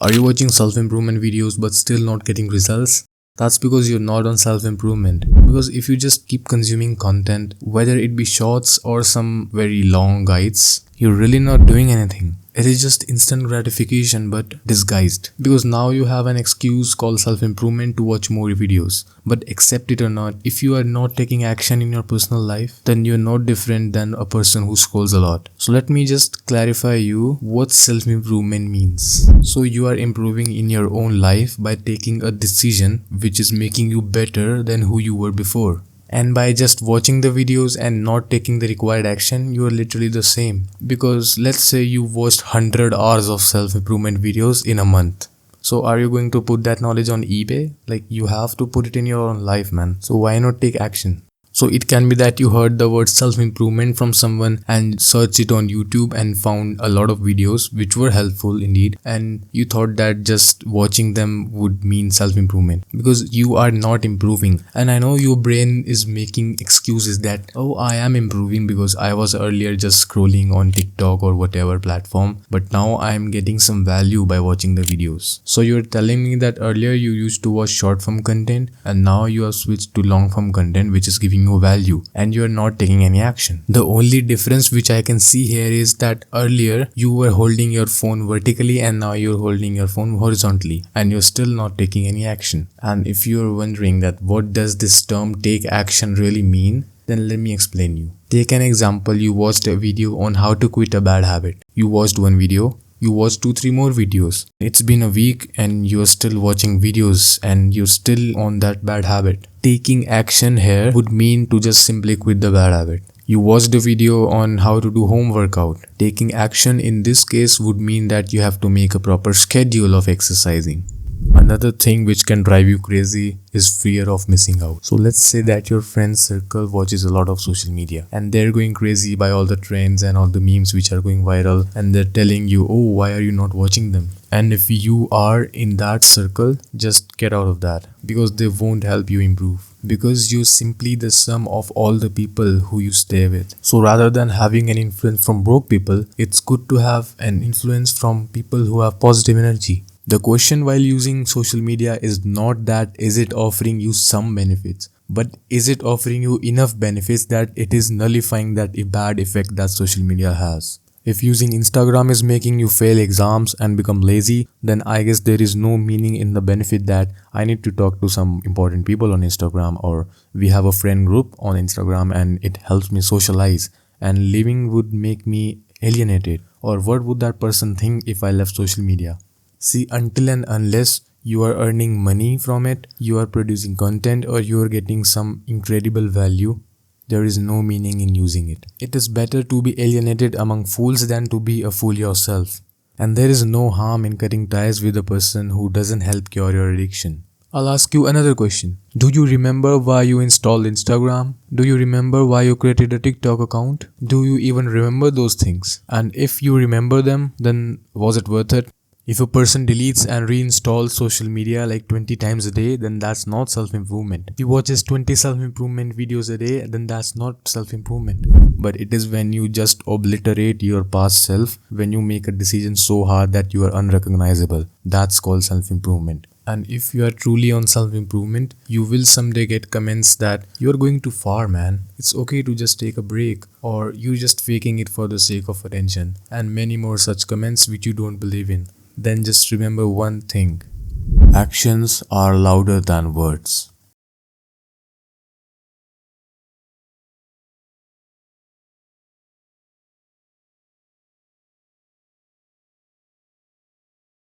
Are you watching self-improvement videos but still not getting results? That's because you're not on self-improvement. Because if you just keep consuming content, whether it be shorts or some very long guides, you're really not doing anything. It is just instant gratification but disguised. Because now you have an excuse called self-improvement to watch more videos. But accept it or not, if you are not taking action in your personal life, then you're not different than a person who scrolls a lot. So let me just clarify you what self-improvement means. So you are improving in your own life by taking a decision which is making you better than who you were before. And by just watching the videos and not taking the required action, you are literally the same. Because let's say you watched 100 hours of self-improvement videos in a month. So are you going to put that knowledge on eBay? Like, you have to put it in your own life, man. So why not take action? So it can be that you heard the word self-improvement from someone and searched it on YouTube and found a lot of videos which were helpful indeed, and you thought that just watching them would mean self-improvement because you are not improving. And I know your brain is making excuses that, oh, I am improving because I was earlier just scrolling on TikTok or whatever platform, but now I am getting some value by watching the videos. So you're telling me that earlier you used to watch short form content and now you have switched to long form content which is giving you value, and you are not taking any action. The only difference which I can see here is that earlier you were holding your phone vertically and now you're holding your phone horizontally, and you're still not taking any action. And if you're wondering that what does this term take action really mean, then let me explain you. Take an example. You watched a video on how to quit a bad habit. You watched one video, you watch 2-3 more videos. It's been a week and you're still watching videos and you're still on that bad habit. Taking action here would mean to just simply quit the bad habit. You watched a video on how to do home workout. Taking action in this case would mean that you have to make a proper schedule of exercising. Another thing which can drive you crazy is fear of missing out. So let's say that your friend circle watches a lot of social media and they're going crazy by all the trends and all the memes which are going viral, and they're telling you, oh, why are you not watching them? And if you are in that circle, just get out of that, because they won't help you improve, because you're simply the sum of all the people who you stay with. So rather than having an influence from broke people, it's good to have an influence from people who have positive energy. The question while using social media is not that is it offering you some benefits, but is it offering you enough benefits that it is nullifying that bad effect that social media has. If using Instagram is making you fail exams and become lazy, then I guess there is no meaning in the benefit that I need to talk to some important people on Instagram, or we have a friend group on Instagram and it helps me socialize, and living would make me alienated. Or what would that person think if I left social media? See, until and unless you are earning money from it, you are producing content, or you are getting some incredible value, there is no meaning in using it. It is better to be alienated among fools than to be a fool yourself. And there is no harm in cutting ties with a person who doesn't help cure your addiction. I'll ask you another question. Do you remember why you installed Instagram? Do you remember why you created a TikTok account? Do you even remember those things? And if you remember them, then was it worth it? If a person deletes and reinstalls social media like 20 times a day, then that's not self-improvement. If he watches 20 self-improvement videos a day, then that's not self-improvement. But it is when you just obliterate your past self, when you make a decision so hard that you are unrecognizable. That's called self-improvement. And if you are truly on self-improvement, you will someday get comments that you are going too far, man. It's okay to just take a break, or you just faking it for the sake of attention, and many more such comments which you don't believe in. Then just remember one thing: actions are louder than words.